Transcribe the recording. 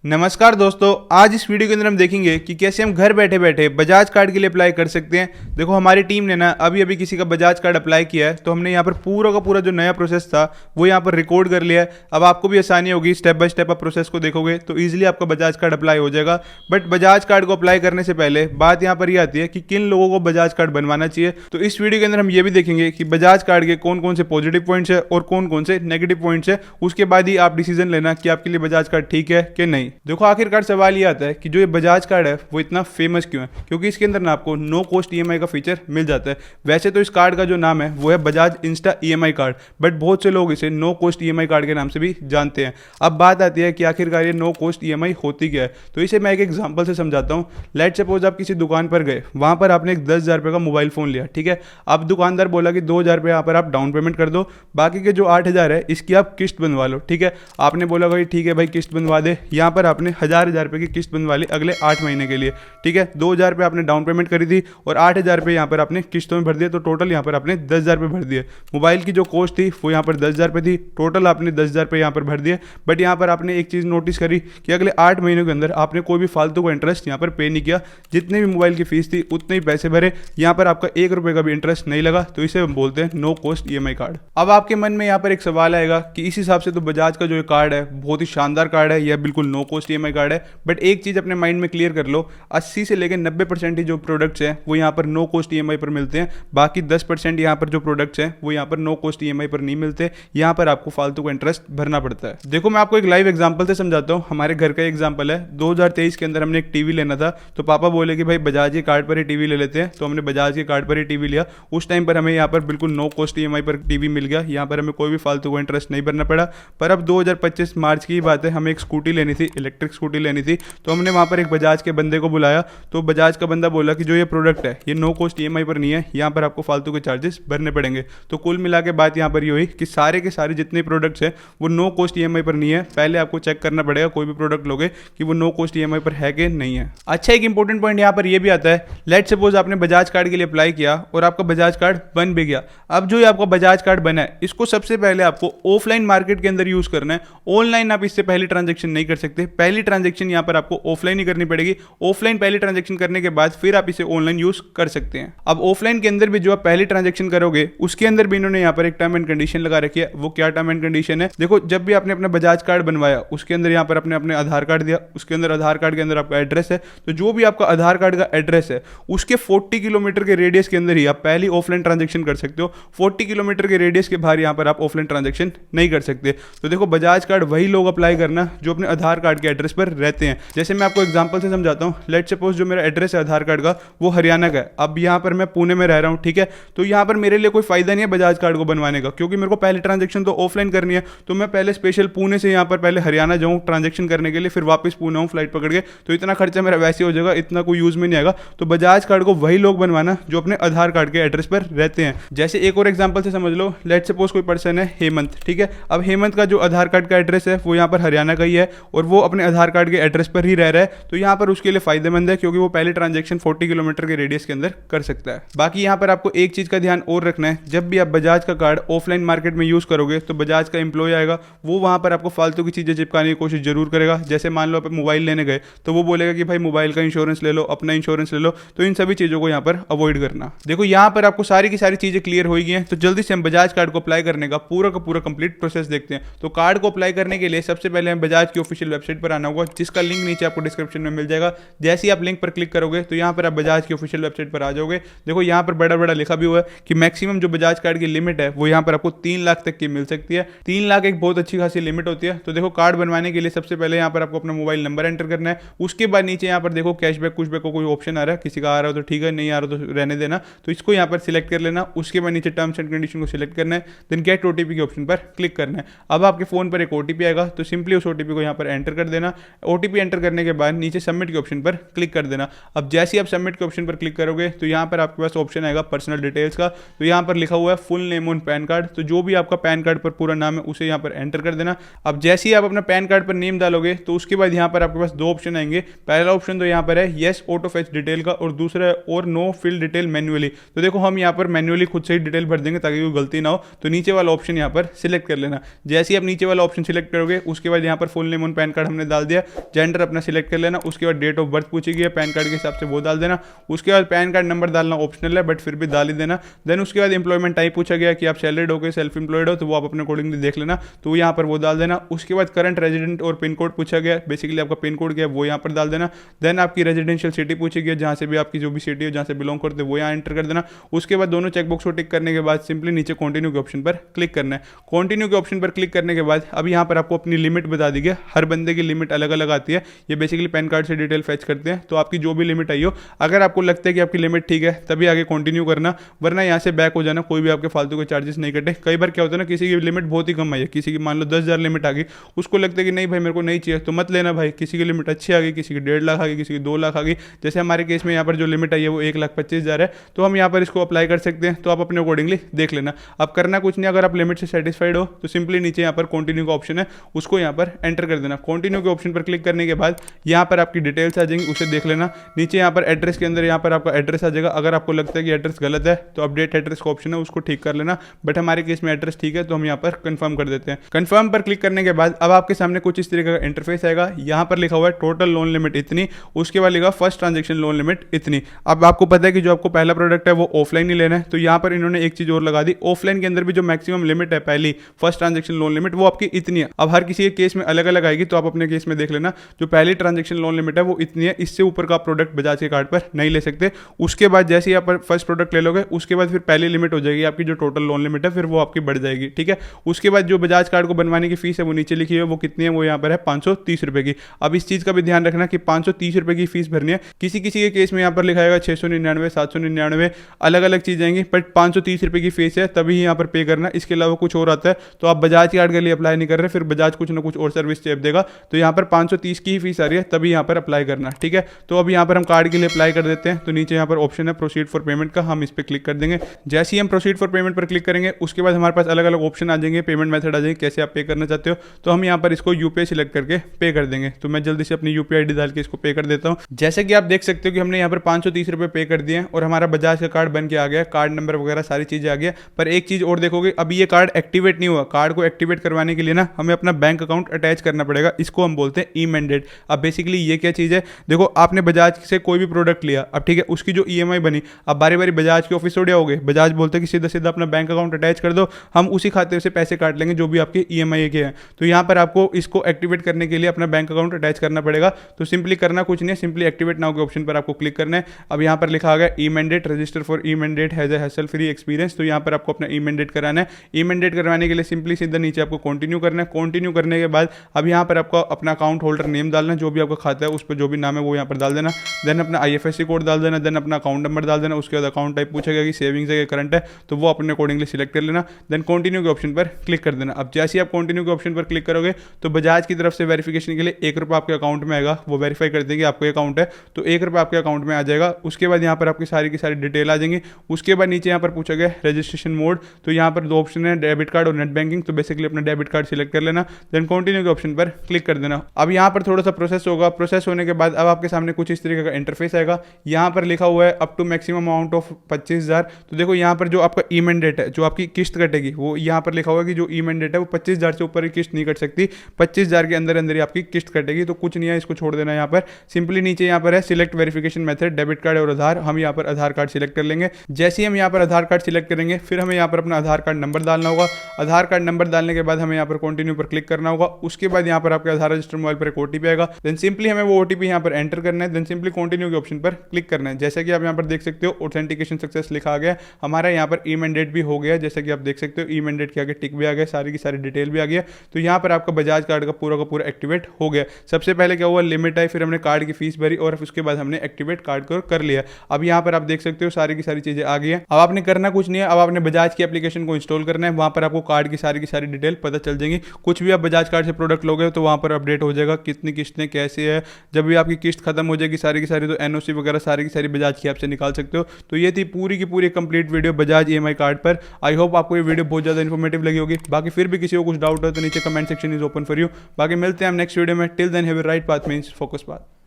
नमस्कार दोस्तों, आज इस वीडियो के अंदर हम देखेंगे कि कैसे हम घर बैठे बैठे बजाज कार्ड के लिए अप्लाई कर सकते हैं। देखो, हमारी टीम ने ना अभी अभी किसी का बजाज कार्ड अप्लाई किया है, तो हमने यहाँ पर पूरा का पूरा जो नया प्रोसेस था वो यहाँ पर रिकॉर्ड कर लिया है। अब आपको भी आसानी होगी, स्टेप बाय स्टेप आप प्रोसेस को देखोगे तो ईजिली आपका बजाज कार्ड अप्लाई हो जाएगा। बट बजाज कार्ड को अप्लाई करने से पहले बात यहाँ पर ये आती है कि किन लोगों को बजाज कार्ड बनवाना चाहिए। तो इस वीडियो के अंदर हम ये भी देखेंगे कि बजाज कार्ड के कौन कौन से पॉजिटिव पॉइंट्स है और कौन कौन से नेगेटिव पॉइंट्स है। उसके बाद ही आप डिसीजन लेना कि आपके लिए बजाज कार्ड ठीक है कि नहीं। देखो, आखिरकार सवाल ये आता है कि जो ये बजाज कार्ड है वो इतना फेमस क्यों है, क्योंकि इसके अंदर ना आपको नो कॉस्ट ईएमआई का फीचर मिल जाता है। वैसे तो इस कार्ड का जो नाम है वो है Bajaj Insta EMI card, but बहुत से लोग इसे नो कॉस्ट ईएमआई कार्ड के नाम से भी जानते हैं। अब बात आती है कि आखिरकार ये नो कॉस्ट ईएमआई होती क्या है। तो इसे मैं एक एग्जांपल से समझाता हूँ। लेट सपोज आप किसी दुकान पर गए, वहां पर आपने एक 10,000 रुपये का मोबाइल फोन लिया, ठीक है। अब दुकानदार बोला कि 2,000 रुपये यहाँ पर आप डाउन पेमेंट कर दो, बाकी के जो 8,000 है इसकी आप किस्त बनवा लो, ठीक है। आपने बोला भाई ठीक है भाई, किस्त बनवा दे। यहाँ पर आपने 1,000 रुपये की किस्त बनवा ली अगले 8 महीने के लिए, ठीक है। 2,000 रुपये आपने डाउन पेमेंट करी थी और 8,000 रुपये यहाँ पर आपने किस्तों में भर दिए, तो टोटल यहाँ पर आपने 10,000 रुपये भर दिए। मोबाइल की जो कॉस्ट थी वो यहाँ पर 10,000 रुपये थी, टोटल आपने 10,000 रुपये यहाँ पर भर दिए। बट यहाँ पर आपने एक चीज़ नोटिस करी कि अगले 8 महीनों के अंदर आपने कोई भी फालतू का इंटरेस्ट यहाँ पर पे नहीं किया। जितने भी मोबाइल की फीस थी उतने ही पैसे भरे, यहाँ पर आपका 1 रुपये का भी इंटरेस्ट नहीं लगा। तो इसे हम बोलते हैं नो कॉस्ट ईएमआई कार्ड। अब आपके मन में यहाँ पर एक सवाल आएगा कि इस हिसाब से तो बजाज का जो कार्ड है बहुत ही शानदार कार्ड है, यह बिल्कुल नो कॉस्ट ईएमआई कार्ड है। बट एक चीज़ अपने माइंड में क्लियर कर लो, 80 से लेकर 90% ही जो प्रोडक्ट्स हैं वो यहाँ पर नो कॉस्ट ईएमआई पर मिलते हैं। बाकी 10% यहाँ पर जो प्रोडक्ट्स हैं वो यहाँ पर नो कॉस्ट ईएमआई पर नहीं मिलते, यहाँ पर आपको फालतू का इंटरेस्ट भरना पड़ता है। देखो, मैं आपको एक लाइव एग्जांपल से समझाता हूँ। हमारे घर का एग्जांपल है, 2023 के अंदर हमने एक टीवी लेना था, तो पापा बोले कि भाई बजाज के कार्ड पर ही टीवी ले लेते हैं। तो हमने बजाज के कार्ड पर ही टीवी लिया। उस टाइम पर हमें यहाँ पर बिल्कुल नो कॉस्ट ईएमआई पर टीवी मिल गया, यहाँ पर हमें कोई भी फालतू का इंटरेस्ट नहीं भरना पड़ा। पर अब 2025 मार्च की बात है, हमें एक स्कूटी लेनी थी, इलेक्ट्रिक स्कूटी लेनी थी। तो हमने वहाँ पर एक बजाज के बंदे को बुलाया, तो बजाज का बंदा बोला कि जो ये प्रोडक्ट है ये नो कॉस्ट ईएमआई पर नहीं है, यहाँ पर आपको फालतू के चार्जेस भरने पड़ेंगे। तो कुल मिला के बात यहाँ पर ये हुई कि सारे के सारे जितने प्रोडक्ट्स हैं वो नो कॉस्ट ईएमआई पर नहीं है। पहले आपको चेक करना पड़ेगा कोई भी प्रोडक्ट लोगे कि वो नो कॉस्ट ईएमआई पर है कि नहीं है। अच्छा, एक इंपॉर्टेंट पॉइंट यहाँ पर ये भी आता है, लेट सपोज आपने बजाज कार्ड के लिए अप्लाई किया और आपका बजाज कार्ड बन भी गया। अब जो ये आपका बजाज कार्ड बना है इसको सबसे पहले आपको ऑफलाइन मार्केट के अंदर यूज करना है। ऑनलाइन आप इससे पहली ट्रांजेक्शन नहीं कर सकते, पहली ट्रांजेक्शन यहाँ पर आपको ऑफलाइन ही करनी पड़ेगी। ऑफलाइन पहली ट्रांजेक्शन करने के बाद फिर आप इसे ऑनलाइन यूज कर सकते हैं। अब ऑफलाइन के अंदर भी जो आप पहली ट्रांजेक्शन करोगे उसके अंदर भी इन्होंने यहाँ पर एक टर्म एंड कंडीशन लगा रखी है। वो क्या टर्म एंड कंडीशन है? देखो, जब भी आपने अपना बजाज कार्ड बनवाया उसके अंदर यहाँ पर आपने अपने आधार कार्ड दिया, उसके अंदर आधार कार्ड के अंदर आपका एड्रेस है, तो जो भी आपका आधार कार्ड का एड्रेस है उसके 40 किलोमीटर के रेडियस के अंदर ही आप पहली ऑफलाइन ट्रांजेक्शन कर सकते हो। 40 किलोमीटर के रेडियस के बाहर यहाँ पर आप ऑफलाइन ट्रांजेक्शन नहीं कर सकते। तो देखो, बजाज कार्ड वही लोग अप्लाई करना जो अपने आधार कार्ड के एड्रेस पर रहते हैं। जैसे मैं आपको एग्जांपल से समझाता हूँ। लेट सपोज जो मेरा एड्रेस है आधार कार्ड का वो हरियाणा का है, अब यहाँ पर मैं पुणे में रह रहा हूँ, ठीक है। तो यहाँ पर मेरे लिए कोई फायदा नहीं है बजाज कार्ड को बनवाने का, क्योंकि मेरे को पहले ट्रांजेक्शन तो ऑफलाइन करनी है। तो मैं पहले स्पेशल पुणे से यहाँ पर पहले हरियाणा जाऊँ ट्रांजेक्शन करने के लिए, फिर वापस पुणे आऊँ फ्लाइट पकड़ के, तो इतना खर्चा मेरा वैसे हो जाएगा, इतना कोई यूज में नहीं आएगा। तो बजाज कार्ड को वही लोग बनवाना जो अपने आधार कार्ड के एड्रेस पर रहते हैं। जैसे एक और एग्जाम्पल से समझ लो, लेट सपोज कोई पर्सन है हेमंत, ठीक है। अब हेमंत का जो आधार कार्ड का एड्रेस है वो यहाँ पर हरियाणा का ही है और वो अपने आधार कार्ड के एड्रेस पर ही रह रहा है। तो यहाँ पर उसके लिए फायदेमंद है, क्योंकि वो पहले ट्रांजेक्शन 40 किलोमीटर के रेडियस के अंदर कर सकता है। बाकी यहाँ पर आपको एक चीज का ध्यान और रखना है, जब भी आप बजाज का कार्ड ऑफलाइन मार्केट में यूज करोगे तो बजाज का एम्प्लॉय आएगा, वो वहां पर आपको फालतू की चीजें चिपकाने की कोशिश जरूर करेगा। जैसे मान लो आप मोबाइल लेने गए तो वो बोलेगा कि भाई मोबाइल का इंश्योरेंस ले लो, अपना इंश्योरेंस ले लो। तो इन सभी चीजों को यहाँ पर अवॉइड करना। देखो, यहाँ पर आपको सारी की सारी चीजें क्लियर हो गई हैं। तो जल्दी से हम बजाज कार्ड को अप्लाई करने का पूरा कंप्लीट प्रोसेस देखते हैं। तो कार्ड को अप्लाई करने के लिए सबसे पहले हम बजाज की ऑफिशियल वेबसाइट पर आना होगा, जिसका लिंक नीचे आपको डिस्क्रिप्शन में मिल जाएगा। जैसे ही आप लिंक पर क्लिक करोगे तो यहाँ पर आप बजाज की ऑफिशियल वेबसाइट पर आ जाओगे। देखो, यहाँ पर बड़ा बड़ा लिखा भी हुआ है कि मैक्सिमम जो बजाज कार्ड की लिमिट है वो यहाँ पर आपको 3 लाख तक की मिल सकती है। 3 लाख एक बहुत अच्छी खासी लिमिट होती है। तो देखो, कार्ड बनवाने के लिए सबसे पहले यहाँ पर आपको अपना मोबाइल नंबर एंटर करना है। उसके बाद नीचे यहाँ पर देखो कैशबैक कुशबैक को कोई ऑप्शन आ रहा है, किसी का आ रहा हो तो ठीक है, नहीं आ रहा तो रहने देना। तो इसको यहाँ पर सिलेक्ट कर लेना। उसके बाद नीचे टर्म्स एंड कंडीशन को सिलेक्ट करना है, देन गेट ओटीपी के ऑप्शन पर क्लिक करना है। अब आपके फोन पर एक ओटीपी आएगा, तो सिंपली उस ओटीपी को यहाँ पर एंटर कर देना। ओटीपी एंटर करने के बाद नीचे सबमिट के ऑप्शन पर क्लिक कर देना। अब जैसे ही आप सबमिट के ऑप्शन पर क्लिक करोगे तो यहाँ पर आपके पास ऑप्शन आएगा पर्सनल डिटेल्स का। तो यहाँ पर लिखा हुआ है full name on pan card, तो जो भी आपका पैन कार्ड पर पूरा नाम है उसे यहाँ पर एंटर कर देना। अब जैसे ही आप अपना पैन कार्ड पर नेम डालोगे तो उसके बाद यहाँ पर आपके पास 2 ऑप्शन आएंगे। पहला ऑप्शन तो यहाँ पर है येस ऑटो फेच डिटेल का, और दूसरा है और नो फिल डिटेल मैन्युअली। तो देखो, हम यहाँ पर मैन्युअली खुद से ही डिटेल भर देंगे ताकि कोई गलती ना हो। तो नीचे वाला ऑप्शन यहाँ पर सिलेक्ट कर लेना। जैसे ही आप नीचे वाला ऑप्शन सिलेक्ट करोगे उसके बाद यहाँ पर full name on pan card हमने डाल दिया, जेंडर अपना सिलेक्ट कर लेना, उसके बाद डेट ऑफ बर्थ पूछी गई है पैन कार्ड के हिसाब से वो डाल देना, उसके बाद पैन कार्ड नंबर डालना ऑप्शनल है बट फिर भी डाल ही देना। देन उसके बाद एम्प्लॉयमेंट टाइप पूछा गया कि आप सैलरीड हो गए सेल्फ एम्प्लॉयड हो, तो वो आप अपने अकॉर्डिंगली देख लेना, तो यहाँ पर वो डाल देना। उसके बाद करंट रेजिडेंट और पिन कोड पूछा गया, बेसिकली आपका पिन कोड क्या है वो यहाँ पर डाल देना। देन आपकी रेजिडेंशियल सिटी पूछी गई, जहाँ से भी आपकी जो भी सिटी है जहाँ से बिलोंग करते हैं वो यहाँ एंटर कर देना। उसके बाद दोनों चेकबॉक्स को टिक करने के बाद सिंपली नीचे कंटिन्यू के ऑप्शन पर क्लिक करना है। कंटिन्यू के ऑप्शन पर क्लिक करने के बाद अब यहाँ पर आपको अपनी लिमिट बता दी गई, हर बंदे की लिमिट अलग अलग आती है, ये बेसिकली पैन कार्ड से डिटेल फेच करते हैं, तो आपकी जो भी लिमिट आई हो, अगर आपको लगता है कि आपकी लिमिट ठीक है तभी आगे कंटिन्यू करना, वरना यहाँ से बैक हो जाना, कोई भी आपके फालतू के चार्जेस नहीं कटे। कई बार क्या होता है ना, किसी की लिमिट बहुत ही कम आई है, किसी की मान लो 10,000 लिमिट आ गई, उसको लगता है कि नहीं भाई मेरे को नहीं चाहिए, तो मत लेना भाई, किसी की लिमिट अच्छी आ गई, किसी की 1.5 लाख आ गई, किसी की 2 लाख आ गई। जैसे हमारे केस में यहाँ पर जो लिमिट आई है वो 1,25,000 है, तो हम यहाँ पर इसको अप्लाई कर सकते हैं, तो आप अपने अकॉर्डिंगली देख लेना। अब करना कुछ नहीं, अगर आप लिमिट से सेटिस्फाइड हो तो सिंपली नीचे यहाँ पर कंटिन्यू का ऑप्शन है, उसको यहाँ पर एंटर कर देना। कंटिन्यू के ऑप्शन पर क्लिक करने के बाद यहाँ पर आपकी डिटेल्स आ जाएंगी, उसे देख लेना। नीचे यहाँ पर एड्रेस के अंदर यहाँ पर आपका एड्रेस आ जाएगा, अगर आपको लगता है कि एड्रेस गलत है तो अपडेट एड्रेस का ऑप्शन है, उसको ठीक कर लेना, बट हमारे केस में एड्रेस ठीक है तो हम यहाँ पर कंफर्म कर देते हैं। कंफर्म पर क्लिक करने के बाद अब आपके सामने कुछ इस तरीके का इंटरफेस आएगा, यहाँ पर लिखा हुआ है टोटल लोन लिमिट इतनी, उसके बाद लिखा फर्स्ट ट्रांजेक्शन लोन लिमिट इतनी। अब आपको पता है कि जो आपको पहला प्रोडक्ट है वो ऑफलाइन ही लेना है, तो यहाँ पर इन्होंने एक चीज और लगा दी, ऑफलाइन के अंदर भी जो मैक्सिमम लिमिट है पहली फर्स्ट ट्रांजेक्शन लोन लिमिट वो आपकी इतनी है। अब हर किसी के केस में अलग अलग आएगी, तो आप अपने केस में देख लेना, जो पहली ट्रांजेक्शन लोन लिमिट है वो इतनी है, इससे ऊपर का प्रोडक्ट बजाज के कार्ड पर नहीं ले सकते। उसके बाद जैसे ही आप फर्स्ट प्रोडक्ट ले लोगे उसके बाद फिर पहली लिमिट हो जाएगी आपकी, जो टोटल लोन लिमिट है फिर वो आपकी बढ़ जाएगी, ठीक है। उसके बाद जो बजाज कार्ड को बनवाने की फीस है वो नीचे लिखी है, वो कितनी है, वो यहाँ पर है 530 रुपए की। अब इस चीज का भी ध्यान रखना कि 530 रुपए की फीस भरनी है, किसी किसी के केस में यहाँ पर लिखा है 699, 799, अलग अलग चीजें आएंगी, बट 530 रुपए की फीस है तभी यहाँ पर पे करना, इसके अलावा कुछ और आता है तो आप बजाज कार्ड के लिए अप्लाई नहीं कर रहे, फिर बजाज कुछ ना कुछ और सर्विस चेप देगा, तो यहाँ पर 530 की ही फीस आ रही है तभी यहाँ पर अप्लाई करना, ठीक है। तो अब यहाँ पर हम कार्ड के लिए अप्लाई कर देते हैं, तो नीचे यहाँ पर ऑप्शन है प्रोसीड फॉर पेमेंट का, हम इस पर क्लिक कर देंगे। जैसे ही हम प्रोसीड फॉर पेमेंट पर क्लिक करेंगे उसके बाद हमारे पास अलग अलग ऑप्शन आ जाएंगे, पेमेंट मेथड आ जाएंगे, कैसे आप पे करना चाहते हो, तो हम यहाँ पर इसको यूपीआई सिलेक्ट करके पे कर देंगे। तो मैं जल्दी से अपनी यूपीआई आईडी डाल के इसको पे कर देता हूँ। जैसे कि आप देख सकते हो कि हमने यहाँ पर 530 रुपए पे कर दिए हैं और हमारा बजाज का कार्ड बन के आ गया, कार्ड नंबर वगैरह सारी चीजें आ गया। पर एक चीज और देखोगे, अभी ये कार्ड एक्टिवेट नहीं हुआ, कार्ड को एक्टिवेट करवाने के लिए ना हमें अपना बैंक अकाउंट अटैच करना पड़ेगा, इसको हम बोलते हैं ई मैंडेट। अब बेसिकली ये क्या चीज है, देखो आपने बजाज से कोई भी प्रोडक्ट लिया, अब ठीक है उसकी जो ईएमआई बनी, अब बारी बारी बजाज के ऑफिस थोड़े होगे, बजाज बोलते हैं कि सीधा सीधा अपना बैंक अकाउंट अटैच कर दो, हम उसी खाते से पैसे काट लेंगे जो भी आपके ईएमआई के हैं। तो यहाँ पर आपको इसको एक्टिवेट करने के लिए अपना बैंक अकाउंट अटैच करना पड़ेगा। तो सिंपली करना कुछ नहीं है, सिंपली एक्टिवेट नाउ के ऑप्शन पर आपको क्लिक करना है। अब यहाँ पर लिखा आ गया e mandate, register for e mandate has a hassle free experience, तो यहाँ पर आपको अपना ई मैंडेट कराना है। ई मैंडेट करवाने के लिए सिंपली सीधा नीचे आपको कंटिन्यू करना है। कंटिन्यू करने के बाद अब यहाँ पर आपको अपना अकाउंट होल्डर नेम डालना है, जो भी आपका खाता है उस पर जो भी नाम है वो यहाँ पर डाल देना। देन अपना आईएफएससी कोड डाल देना, देन अपना अकाउंट नंबर डाल देना। उसके बाद अकाउंट टाइप पूछेगा कि सेविंग्स है कि करंट है, तो वो अपने अकॉर्डिंगली सिलेक्ट कर लेना। देन कंटिन्यू के ऑप्शन पर क्लिक कर देना। अब जैसे ही आप कंटिन्यू के ऑप्शन पर क्लिक करोगे तो बजाज की तरफ से वेरिफिकेशन के लिए 1 रुपये आपके अकाउंट में आएगा, वो वेरीफाई कर देंगे आपको अकाउंट है, तो 1 रुपये आपके अकाउंट में आ जाएगा। उसके बाद यहाँ पर आपकी सारी की सारी डिटेल आ जाएंगी। उसके बाद नीचे यहाँ पर पूछा गया रजिस्ट्रेशन मोड, तो यहाँ पर 2 ऑप्शन है, डेबिट कार्ड और नेट बैंकिंग, तो बेसिकली अपना डेबिट कार्ड सिलेक्ट कर लेना। देन कंटिन्यू के ऑप्शन पर क्लिक कर देना। अब यहाँ पर थोड़ा सा प्रोसेस होगा, प्रोसेस होने के बाद अब आपके सामने कुछ इस तरीके का इंटरफेस आएगा। यहाँ पर लिखा हुआ है up to maximum amount of 25,000, तो देखो यहाँ पर जो आपका ई मैंडेट है, जो आपकी किस्त कटेगी, वो यहाँ पर लिखा हुआ है कि जो ई मैंडेट है वो 25,000 से ऊपर की किस्त नहीं कट सकती, 25,000 के अंदर अंदर ही आपकी किस्त कटेगी। तो कुछ नहीं है, इसको छोड़ देना। यहाँ पर सिंपली नीचे यहाँ पर है select verification method, debit card और आधार, हम यहाँ पर आधार कार्ड सिलेक्ट कर लेंगे। जैसे ही हम यहाँ पर आधार कार्ड सिलेक्ट करेंगे फिर हमें यहाँ पर अपना आधार कार्ड नंबर डालना होगा। आधार कार्ड नंबर डालने के बाद हमें यहाँ पर कंटिन्यू पर क्लिक करना होगा। उसके बाद यहाँ पर आपके आधार रजिस्टर मोबाइल पर एक ओटीपी आएगा, देन सिंपली हमें वो ओटीपी यहाँ पर एंटर करना है। देन सिंपली कंटिन्यू के ऑप्शन पर क्लिक करना है। जैसा कि आप यहाँ पर देख सकते हो ऑथेंटिकेशन सक्सेस लिखा आ गया, हमारा यहाँ पर ई मैंडेट भी हो गया। जैसा कि आप देख सकते हो ई मैंडेट के आगे टिक भी आ गया, सारी की सारी डिटेल भी आ गया। तो यहाँ पर आपका बजाज कार्ड का पूरा एक्टिवेट हो गया। सबसे पहले क्या हुआ, लिमिट आई, फिर हमने कार्ड की फीस भरी और उसके बाद हमने एक्टिवेट कार्ड को कर लिया। अब यहाँ पर आप देख सकते हो सारी की सारी चीजें आ गई है। अब आपने करना कुछ नहीं है, अब आपने बजाज की एप्लीकेशन को इंस्टॉल करना है, वहां पर आपको कार्ड की सारी डिटेल पता चल जाएंगी। कुछ भी आप बजाज कार्ड से प्रोडक्ट लोगे तो वहां पर अपडेट हो जाएगा कितनी किस्तें कैसे है। जब भी आपकी किस्त खत्म हो जाएगी सारी की सारी, तो एनओसी वगैरह सारी की सारी बजाज की ऐप से निकाल सकते हो। तो ये थी पूरी की पूरी complete video Bajaj EMI card पर। आई होप आपको ये वीडियो बहुत ज्यादा इन्फॉर्मेटिव लगी होगी। बाकी फिर भी किसी को कुछ डाउट हो तो नीचे comment section is open for you. बाकी मिलते हैं हम नेक्स्ट वीडियो में। Till then have a right path means focus path.